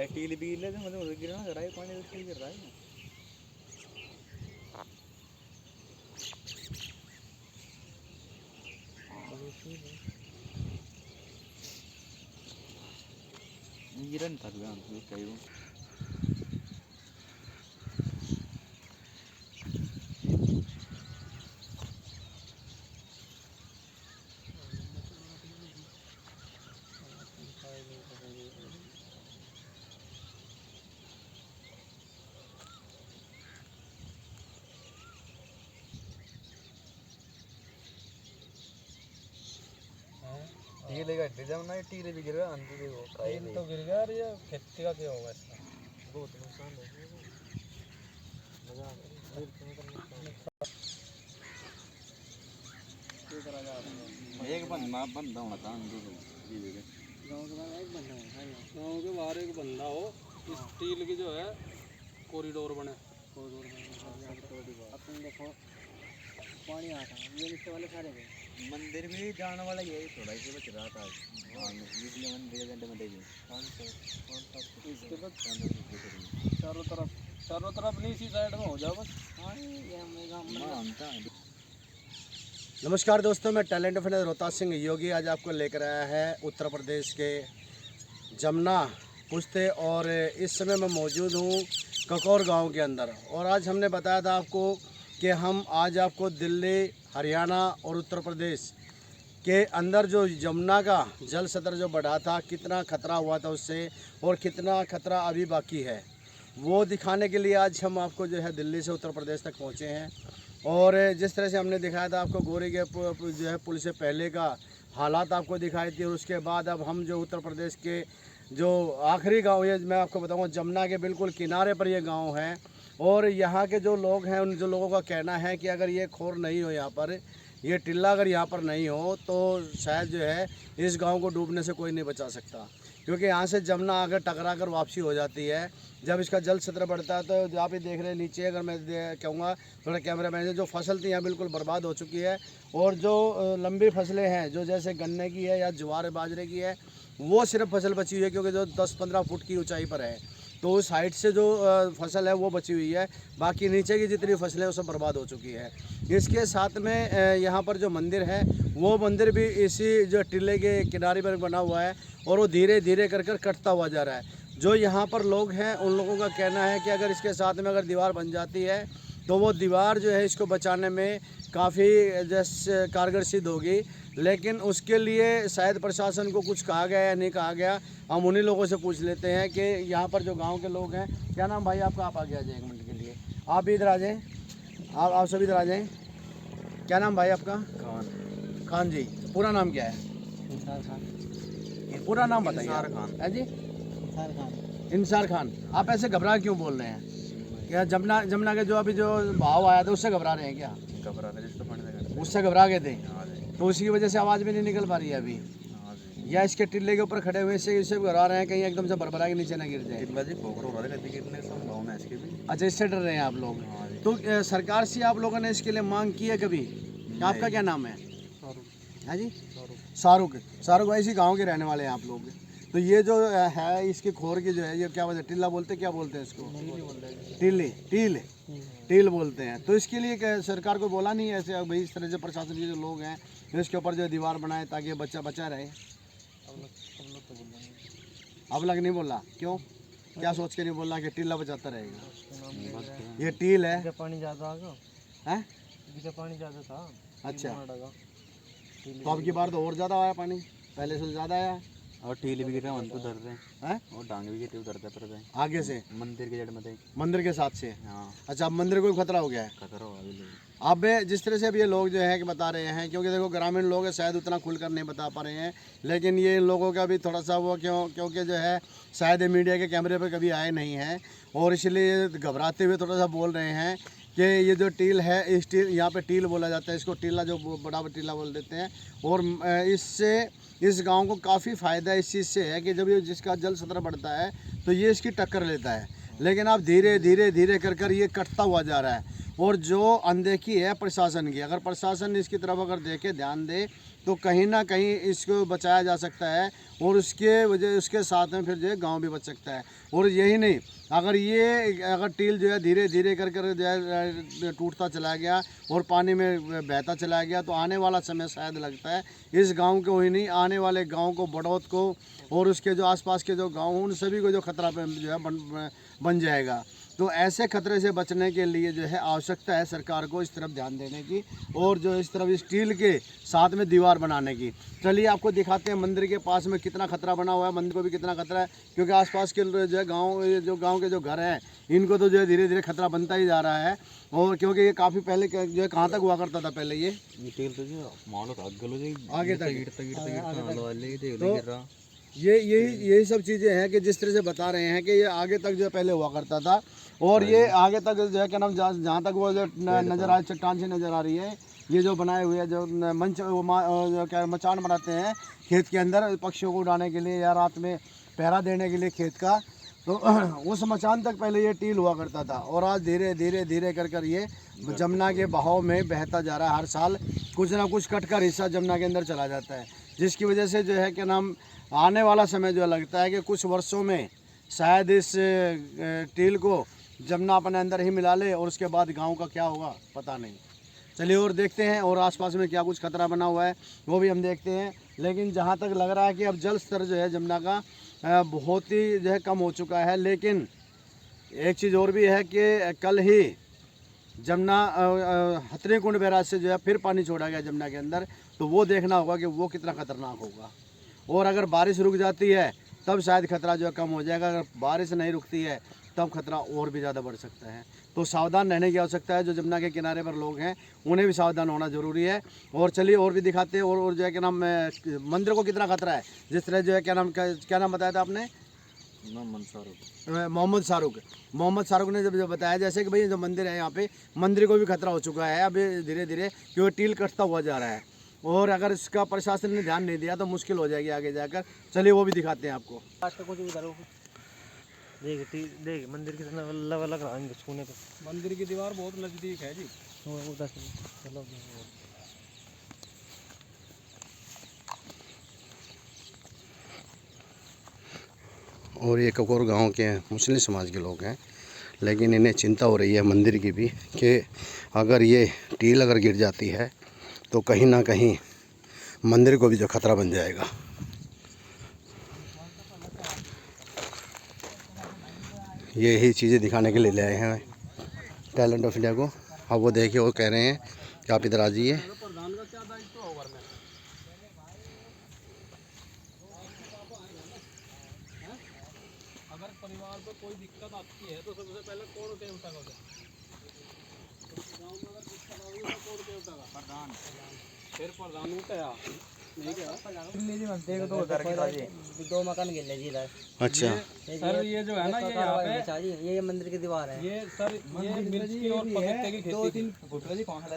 Till बील है तो मतलब गिर रहा है पानी उसके गिर रहा है। गिरन था गया तो कहीं टीले का डिजाइन ना टीले भी गिर रहा अंदर देखो टील तो गिर गया और ये खेती का क्या होगा इसका बहुत नुकसान है मजा एक बंदा बंदा होना था अंदर गांव के बाहर एक बंदा है गांव के बाहर एक बंदा हो स्टील की जो है कॉरिडोर बने अपन देखो पानी आता है ये नीचे वाले सारे गए मंदिर भी जाने वाला यही थोड़ा ही बच रहा था इसलिए मंदिर घंटे में देगी इसके बाद चारों तरफ नहीं इसी साइड में हो जाओ बस। हाँ नमस्कार दोस्तों, मैं टैलेंट फिनर रोहतास सिंह योगी आज आपको लेकर आया है उत्तर प्रदेश के जमुना पुश्ते और इस समय मैं मौजूद हूँ ककौर गांव के अंदर। और आज हमने बताया था आपको कि हम आज आपको दिल्ली, हरियाणा और उत्तर प्रदेश के अंदर जो यमुना का जल स्तर जो बढ़ा था, कितना खतरा हुआ था उससे और कितना खतरा अभी बाकी है, वो दिखाने के लिए आज हम आपको जो है दिल्ली से उत्तर प्रदेश तक पहुँचे हैं। और जिस तरह से हमने दिखाया था आपको गोरी के जो है पुल से पहले का हालात आपको दिखाई थी, और उसके बाद अब हम जो उत्तर प्रदेश के जो आखिरी गांव ये मैं आपको बताऊंगा, जमुना के बिल्कुल किनारे पर ये गांव है। और यहाँ के जो लोग हैं उन जो लोगों का कहना है कि अगर ये खोर नहीं हो, यहाँ पर ये टिल्ला अगर यहाँ पर नहीं हो तो शायद जो है इस गांव को डूबने से कोई नहीं बचा सकता, क्योंकि यहाँ से जमुना अगर टकरा कर वापसी हो जाती है। जब इसका जल स्तर बढ़ता है तो जहाँ पे देख रहे हैं नीचे, अगर मैं कहूँगा थोड़ा कैमरा मैन से, जो फसल थी यहाँ बिल्कुल बर्बाद हो चुकी है। और जो लंबी फसलें हैं जो जैसे गन्ने की है या ज्वार बाजरे की है, वो सिर्फ फसल बची हुई है, क्योंकि जो 10-15 फुट की ऊंचाई पर है तो उस हाइट से जो फसल है वो बची हुई है। बाकी नीचे की जितनी फसलें वो सब बर्बाद हो चुकी है। इसके साथ में यहाँ पर जो मंदिर है वो मंदिर भी इसी जो टिल्ले के किनारे पर बना हुआ है, और वो धीरे धीरे कर कटता हुआ जा रहा है। जो यहाँ पर लोग हैं उन लोगों का कहना है कि अगर इसके साथ में अगर दीवार बन जाती है तो वो दीवार जो है इसको बचाने में काफ़ी जैसे कारगर सिद्ध होगी। लेकिन उसके लिए शायद प्रशासन को कुछ कहा गया या नहीं कहा गया, हम उन्हीं लोगों से पूछ लेते हैं कि यहाँ पर जो गांव के लोग हैं। क्या नाम भाई आपका? आप आगे आ जाए 1 मिनट के लिए, आप भी इधर आ जाएँ, आप सभी इधर आ जाएँ। क्या नाम भाई आपका? खान। खान जी, पूरा नाम क्या है? इंसार खान। पूरा नाम बताइए। इंसार खान है जी। इंसार खान। इंसार खान। आप ऐसे घबरा क्यों बोल रहे हैं? क्या जमुना के जो अभी जो भाव आया था उससे घबरा रहे हैं क्या? घबरा रहे, उससे घबरा गए थे तो उसी की वजह से आवाज़ भी नहीं निकल पा रही है अभी, या इसके टिल्ले के ऊपर खड़े हुए से घबरा रहे हैं कहीं एकदम से भरभरा के नीचे ना गिर जाए। अच्छा, इससे डर रहे हैं आप लोग। तो सरकार से आप लोगों ने इसके लिए मांग की है कभी? आपका क्या नाम है? हाँ जी, शाहरुख। शाहरुख भाई इसी गाँव के रहने वाले हैं आप लोग। तो ये जो है इसकी खोर की जो है ये क्या बोलते हैं? टिल्ला बोलते हैं, क्या बोलते हैं इसको? टील बोलते हैं। तो इसके लिए सरकार को बोला नहीं है ऐसे भाई इस तरह से प्रशासन के जो लोग हैं इसके ऊपर जो दीवार बनाए ताकि बच्चा बचा रहे? अब लग नहीं बोला, क्यों? क्या सोच के नहीं बोला कि टिल्ला बचाता रहेगा? ये टील है। पानी ज़्यादा है, पानी ज़्यादा था। अच्छा, तो अब की बार तो और ज़्यादा आया पानी, पहले से ज़्यादा आया। और टील भी गिर रहे हैं, उधर हैं और डांग भी गिर उधर पर आगे से मंदिर के जड़ में, मंदिर के साथ से। हाँ। अच्छा, अब मंदिर को खतरा हो गया है? खतरा हो गया। अब जिस तरह से अब ये लोग जो है कि बता रहे हैं, क्योंकि देखो ग्रामीण लोग हैं शायद उतना खुलकर नहीं बता पा रहे हैं, लेकिन ये लोगों का भी थोड़ा सा वो क्योंकि जो है शायद मीडिया के कैमरे पर कभी आए नहीं हैं और इसलिए घबराते हुए थोड़ा सा बोल रहे हैं कि ये जो टील है, इस टील यहाँ पे टील बोला जाता है इसको, टीला जो बड़ा टीला बोल देते हैं। और इससे इस गांव को काफ़ी फ़ायदा इस चीज़ से है कि जब ये जिसका जल स्तर बढ़ता है तो ये इसकी टक्कर लेता है, लेकिन अब धीरे धीरे धीरे कर ये कटता हुआ जा रहा है। और जो अनदेखी है प्रशासन की, अगर प्रशासन इसकी तरफ अगर देखे ध्यान दे तो कहीं ना कहीं इसको बचाया जा सकता है और उसके साथ में फिर जो है गाँव भी बच सकता है। और यही नहीं, अगर टील जो है धीरे धीरे कर जो है टूटता चला गया और पानी में बहता चला गया तो आने वाला समय शायद लगता है इस गांव को ही नहीं, आने वाले गांव को, बड़ौत को और उसके जो आसपास के जो गांव उन सभी को जो खतरा जो है बन जाएगा। तो ऐसे खतरे से बचने के लिए जो है आवश्यकता है सरकार को इस तरफ ध्यान देने की और जो इस तरफ स्टील के साथ में दीवार बनाने की। चलिए आपको दिखाते हैं मंदिर के पास में कितना खतरा बना हुआ है, मंदिर को भी कितना खतरा है, क्योंकि आसपास के जो है गाँव के जो घर हैं इनको तो जो है धीरे धीरे खतरा बनता ही जा रहा है। और क्योंकि ये काफ़ी पहले जो है कहाँ तक हुआ करता था पहले ये आगे तक, यही सब चीज़ें हैं कि जिस तरह से बता रहे हैं कि ये आगे तक जो है पहले हुआ करता था। और ये आगे तक जो है क्या नाम, जहाँ तक वो जो नज़र आ चट्टान से नज़र आ रही है, ये जो बनाए हुए जो मंच क्या मचान बनाते हैं खेत के अंदर पक्षियों को उड़ाने के लिए या रात में पहरा देने के लिए खेत का, तो उस मचान तक पहले ये टील हुआ करता था। और आज धीरे धीरे धीरे कर ये जमुना के बहाव में बहता जा रहा है। हर साल कुछ ना कुछ कट कर हिस्सा जमुना के अंदर चला जाता है, जिसकी वजह से जो है क्या नाम आने वाला समय जो लगता है कि कुछ वर्षों में शायद इस टील को जमुना अपने अंदर ही मिला ले और उसके बाद गांव का क्या होगा पता नहीं। चलिए और देखते हैं और आसपास में क्या कुछ खतरा बना हुआ है वो भी हम देखते हैं। लेकिन जहां तक लग रहा है कि अब जल स्तर जो है जमुना का बहुत ही जो है कम हो चुका है। लेकिन एक चीज़ और भी है कि कल ही जमुना हथनी कुंड बैराज से जो है फिर पानी छोड़ा गया जमुना के अंदर, तो वो देखना होगा कि वो कितना खतरनाक होगा। और अगर बारिश रुक जाती है तब शायद खतरा जो है कम हो जाएगा, अगर बारिश नहीं रुकती है तब खतरा और भी ज़्यादा बढ़ सकता है। तो सावधान रहने की आवश्यकता है। जो जमुना के किनारे पर लोग हैं उन्हें भी सावधान होना ज़रूरी है। और चलिए और भी दिखाते हैं और जो है क्या नाम मंदिर को कितना खतरा है। जिस तरह जो है क्या नाम बताया था आपने, मोहम्मद शाहरुख ने जब बताया जैसे कि भाई जो मंदिर है यहाँ पे मंदिर को भी खतरा हो चुका है अभी धीरे धीरे, क्योंकि टील कटता हुआ जा रहा है और अगर इसका प्रशासन ने ध्यान नहीं दिया तो मुश्किल हो जाएगी आगे जाकर। चलिए वो भी दिखाते हैं आपको। देख मंदिर की लग रहा है छूने पे, मंदिर की दीवार बहुत नजदीक है जी। चलो और ये ककोर गांव के मुस्लिम समाज के लोग हैं, लेकिन इन्हें चिंता हो रही है मंदिर की भी कि अगर ये टील अगर गिर जाती है तो कहीं ना कहीं मंदिर को भी जो खतरा बन जाएगा। यही चीज़ें दिखाने के लिए ले आए हैं टैलेंट ऑफ इंडिया को। अब वो देखिए वो कह रहे हैं कि आप इधर आ जाइए। अगर परिवार को कोई दिक्कत आती है तो सबसे पहले कौन उठाएगा? प्रधान, फिर प्रधान उठाया दो मकान गिर जी। अच्छा सर ये जो है ना ये यहाँ पे ये मंदिर की दीवार है। ये सर ये मिर्च की और पपीते की खेती थी।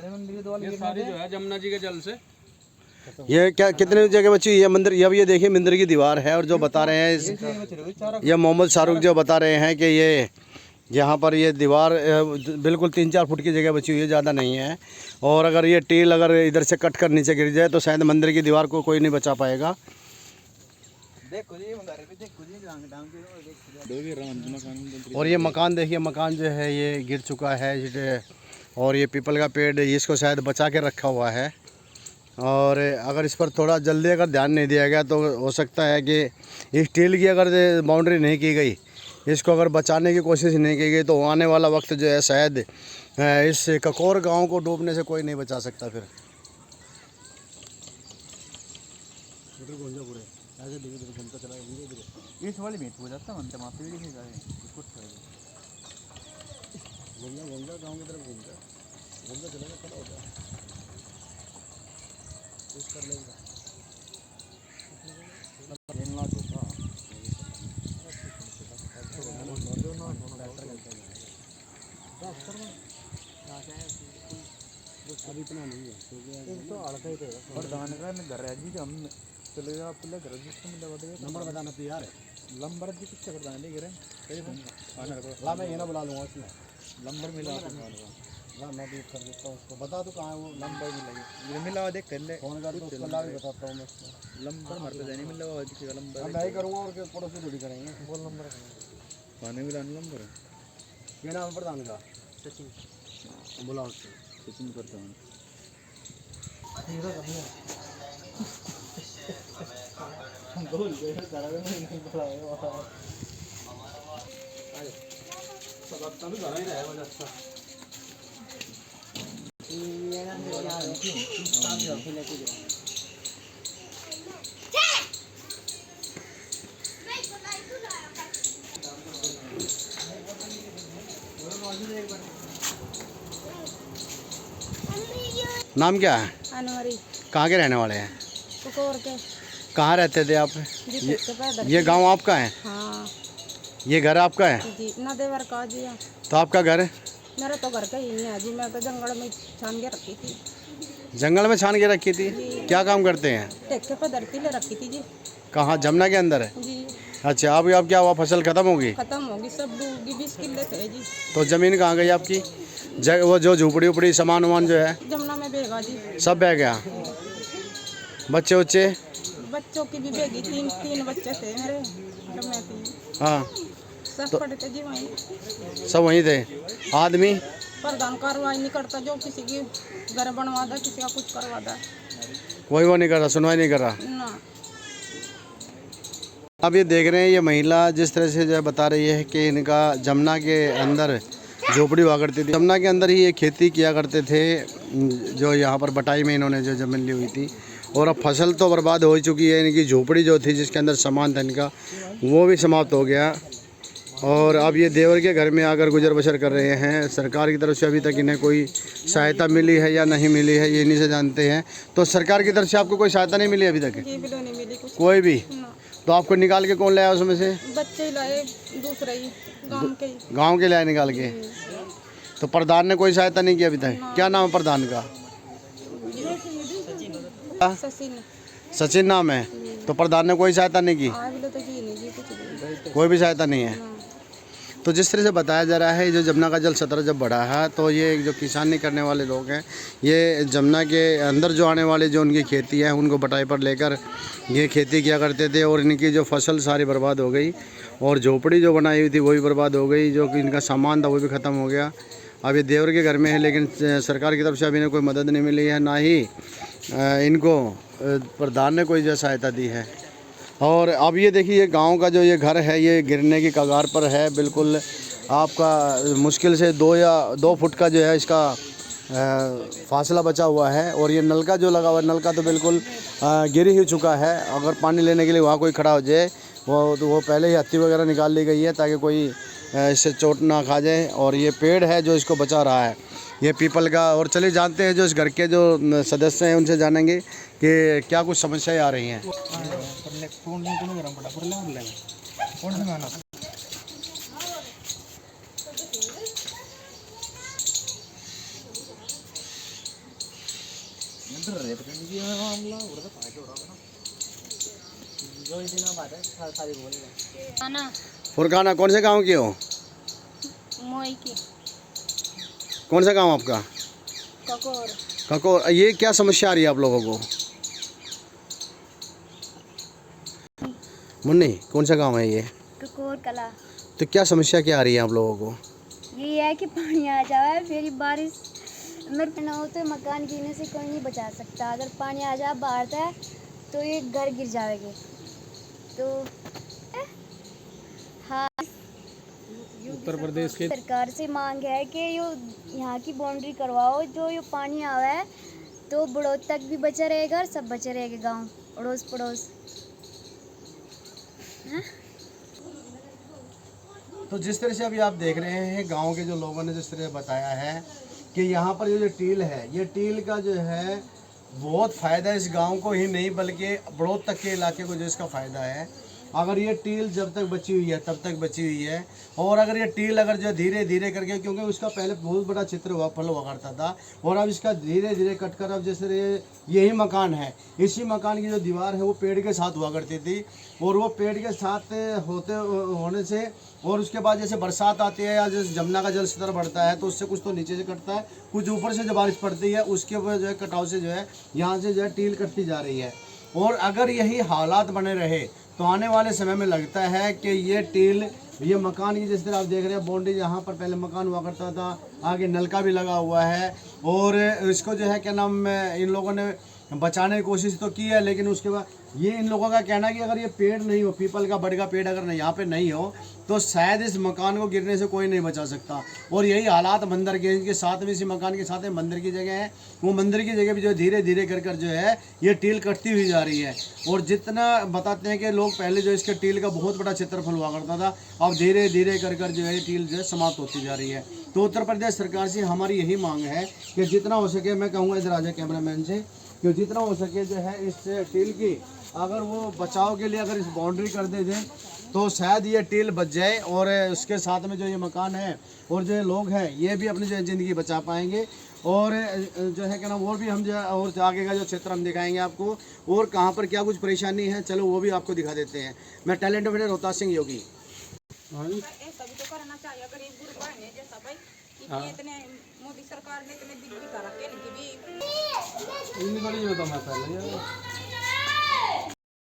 मंदिर की दीवार ये सारी जो है जमुना जी के जल से। ये क्या कितने जगह बची ये मंदिर, अब ये देखिए मंदिर की दीवार है। और जो बता रहे हैं ये मोहम्मद शाहरुख जो बता रहे हैं कि ये यहाँ पर ये दीवार बिल्कुल 3-4 फुट की जगह बची हुई है, ज़्यादा नहीं है। और अगर ये टील अगर इधर से कट कर नीचे गिर जाए तो शायद मंदिर की दीवार को कोई नहीं बचा पाएगा। और ये मकान देखिए, मकान जो है ये गिर चुका है और ये पीपल का पेड़ इसको शायद बचा के रखा हुआ है। और अगर इस पर थोड़ा जल्दी अगर ध्यान नहीं दिया गया तो हो सकता है कि इस टील की अगर बाउंड्री नहीं की गई, इसको अगर बचाने की कोशिश नहीं की गई तो आने वाला वक्त जो है शायद इस ककोर गांव को डूबने से कोई नहीं बचा सकता। फिर इस वाली में हो जाता है माफी भी नहीं जाए कुछ गाँव की तरफ घूमता चलेगा खड़ा होता है कर लेगा। अभी इतना नहीं है तो अड़का ही रहेगा। प्रधान का घर है जी, हम चले जाओ अपने घर नंबर बताना तैयार है। लंबर जी किससे प्रधान ले गिरे ला मैं ये ना बुला लूँगा उसमें लंबर मिला मैं भी कर देता हूँ उसको, बता दो कहाँ है वो, नंबर भी लगे मिला देख कर ले फोन कर दो उसको, ला भी बताता हूँ मैं उसको। नंबर मरते जाने मिल लगा किसी का नंबर मैं ही करूँगा और क्या, पड़ोसी थोड़ी करेंगे। बोल नंबर खाने मिला नंबर क्या नाम है प्रधान का? सचिन बुलाओ उसको। सचिन करता हूँ बोल गए सारा दिन नहीं पड़ा है सबका भी घर ही रहेगा जैसा ये ना यार काम जो खेले कुछ नाम क्या है? अनवरी कहाँ के रहने वाले हैं? कुकोर के कहाँ रहते थे आप? जी के पैदल। ये गांव आपका है? हाँ ये घर आपका है? जी ना देवर का जी हाँ। तो आपका घर? मेरा तो घर का ही नहीं है जी, मैं तो जंगल में छान के रखी थी। जंगल में छान के रखी थी? क्या काम करते हैं? टेक्के पे धरती ले रखी थी जी। कहाँ, जमुना के अंदर है? जी अच्छा, अब क्या हुआ, फसल खत्म होगी? खत्म होगी, सब डूबी, 20 किले थे जी। तो ज़मीन कहाँ गई आपकी? वो जो झोपड़ी उपड़ी सामान वामान जो है जमुना में बेगा जी। सब बह गया? बच्चे बच्चे? बच्चों की भी बेगी, तीन बच्चे थे मेरे और मैं थी। हाँ, सब पढ़ते जी वहीं। सब वहीं थे? आदमी प्रधान कार्रवाई नहीं करता, जो किसी की घर बनवा दा, किसी का कुछ करवा दा कोई वो नहीं कर रहा, सुनवाई नहीं कर रहा। ना। आप ये देख रहे हैं, ये महिला जिस तरह से जो है बता रही है कि इनका जमुना के अंदर झोपड़ी हुआ करती थी, जमुना के अंदर ही ये खेती किया करते थे, जो यहाँ पर बटाई में इन्होंने जो ज़मीन ली हुई थी, और अब फसल तो बर्बाद हो चुकी है। इनकी झोपड़ी जो थी जिसके अंदर सामान था इनका, वो भी समाप्त हो गया, और अब ये देवर के घर में आकर गुजर बसर कर रहे हैं। सरकार की तरफ से अभी तक इन्हें कोई सहायता मिली है या नहीं मिली है, ये इन्हीं से जानते हैं। तो सरकार की तरफ से आपको कोई सहायता नहीं मिली अभी तक? जी बिलो नहीं मिली कुछ कोई भी? ना। तो आपको निकाल के कौन लाया उसमें से? बच्चे ही लाए, दूसरे ही गांव के ही। गांव के लाए निकाल के? तो प्रधान ने कोई सहायता नहीं की अभी तक? क्या नाम है प्रधान का? सचिन सचिन नाम है। तो प्रधान ने कोई सहायता नहीं की? आगे तो की नहीं जी कुछ भी कोई भी सहायता नहीं है। ना। तो जिस तरह से बताया जा रहा है, जो जमुना का जल सतह जब बढ़ा है, तो ये जो किसानी करने वाले लोग हैं, ये जमुना के अंदर जो आने वाले जो उनकी खेती है उनको बटाई पर लेकर ये खेती किया करते थे, और इनकी जो फसल सारी बर्बाद हो गई, और झोपड़ी जो बनाई हुई थी वो भी बर्बाद हो गई, जो कि इनका सामान था वो भी ख़त्म हो गया। अब ये देवर के घर में है, लेकिन सरकार की तरफ से अभी इन्हें कोई मदद नहीं मिली है, ना ही इनको प्रधान ने कोई जो सहायता दी है। और अब ये देखिए, गांव का जो ये घर है ये गिरने की कगार पर है बिल्कुल। आपका मुश्किल से 2 फुट का जो है इसका फासला बचा हुआ है, और ये नलका जो लगा हुआ है, नलका तो बिल्कुल गिर ही चुका है। अगर पानी लेने के लिए वहाँ कोई खड़ा हो जाए, वो पहले ही हत्ती वगैरह निकाल ली गई है ताकि कोई इससे चोट ना खा जाए। और ये पेड़ है जो इसको बचा रहा है, ये पीपल का। और चलिए जानते हैं जो इस घर के जो सदस्य हैं उनसे जानेंगे कि क्या कुछ समस्याएं आ रही हैं। ना फुरकाना, कौन से गांव की हो? मोई की कौन सा गांव आपका? ककोर। ककोर। ये क्या समस्या आ रही है आप लोगों को? मुन्नी, कौन सा गांव है ये? ककोर कला। तो क्या समस्या क्या आ रही है आप लोगों को? ये है कि पानी आ जाए, फिर बारिश मेरे ना हो तो मकान गिरने से कोई नहीं बचा सकता। अगर पानी आ जाए बाहर तक तो ये घर गिर जाएंगे। तो हाँ, उत्तर प्रदेश के सरकार से मांग है कि यो यहाँ की बाउंड्री करवाओ, जो ये पानी आवे तो बड़ों तक भी बचा रहेगा और सब बचे रहेंगे, गांव अड़ोस पड़ोस। तो जिस तरह से अभी आप देख रहे हैं, गांव के जो लोगों ने जिस तरह बताया है कि यहाँ पर ये जो टील है, ये टील का जो है बहुत फ़ायदा इस गांव को ही नहीं बल्कि बड़ौत तक के इलाके को जो इसका फ़ायदा है। अगर ये टील जब तक बची हुई है तब तक बची हुई है, और अगर ये टील अगर जो धीरे धीरे करके, क्योंकि उसका पहले बहुत बड़ा चित्र हुआ फल हुआ करता था, और अब इसका धीरे धीरे कट कर अब जैसे यही मकान है, इसी मकान की जो दीवार है वो पेड़ के साथ हुआ करती थी, और वो पेड़ के साथ होने से, और उसके बाद जैसे बरसात आती है या जैसे जमुना का जल स्तर बढ़ता है तो उससे कुछ तो नीचे से कटता है, कुछ ऊपर से जब बारिश पड़ती है उसके वजह जो है कटाव से जो है यहाँ से जो है टील कटती जा रही है। और अगर यही हालात बने रहे तो आने वाले समय में लगता है कि ये टील, ये मकान की जिस तरह आप देख रहे हैं बाउंड्री, यहाँ पर पहले मकान हुआ करता था, आगे नलका भी लगा हुआ है, और इसको जो है क्या नाम इन लोगों ने बचाने की कोशिश तो की है, लेकिन उसके बाद ये इन लोगों का कहना है कि अगर ये पेड़ नहीं हो, पीपल का बड़ का पेड़ अगर नहीं यहाँ पे नहीं हो तो शायद इस मकान को गिरने से कोई नहीं बचा सकता। और यही हालात मंदिर के, इनके साथ में, इसी मकान के साथ में मंदिर की जगह है, वो मंदिर की जगह भी जो धीरे धीरे कर जो है ये टील कटती हुई जा रही है। और जितना बताते हैं कि लोग पहले जो इसके टील का बहुत बड़ा क्षेत्रफल हुआ करता था, अब धीरे धीरे कर जो है टील जो है समाप्त होती जा रही है। तो उत्तर प्रदेश सरकार से हमारी यही मांग है कि जितना हो सके, मैं कहूँगा इधर आ जाए कैमरामैन से, कि जितना हो सके जो है इस टील की अगर वो बचाव के लिए अगर इस बाउंड्री कर दे दें तो शायद ये टील बच जाए, और उसके साथ में जो ये मकान है और जो लोग हैं ये भी अपनी जो है ज़िंदगी बचा पाएंगे। और जो है क्या ना, और भी हम जो है और आगे का जो क्षेत्र हम दिखाएंगे आपको, और कहाँ पर क्या कुछ परेशानी है, चलो वो भी आपको दिखा देते हैं। मैं टैलेंट ऑफ रोहतास सिंह योगी। ऐसा भी तो करना चाहिए गरीब गुरबा है जैसा भाई, इतने मोदी सरकार ने इतने बिजली का रखे नहीं इन गली में तो मैं पहले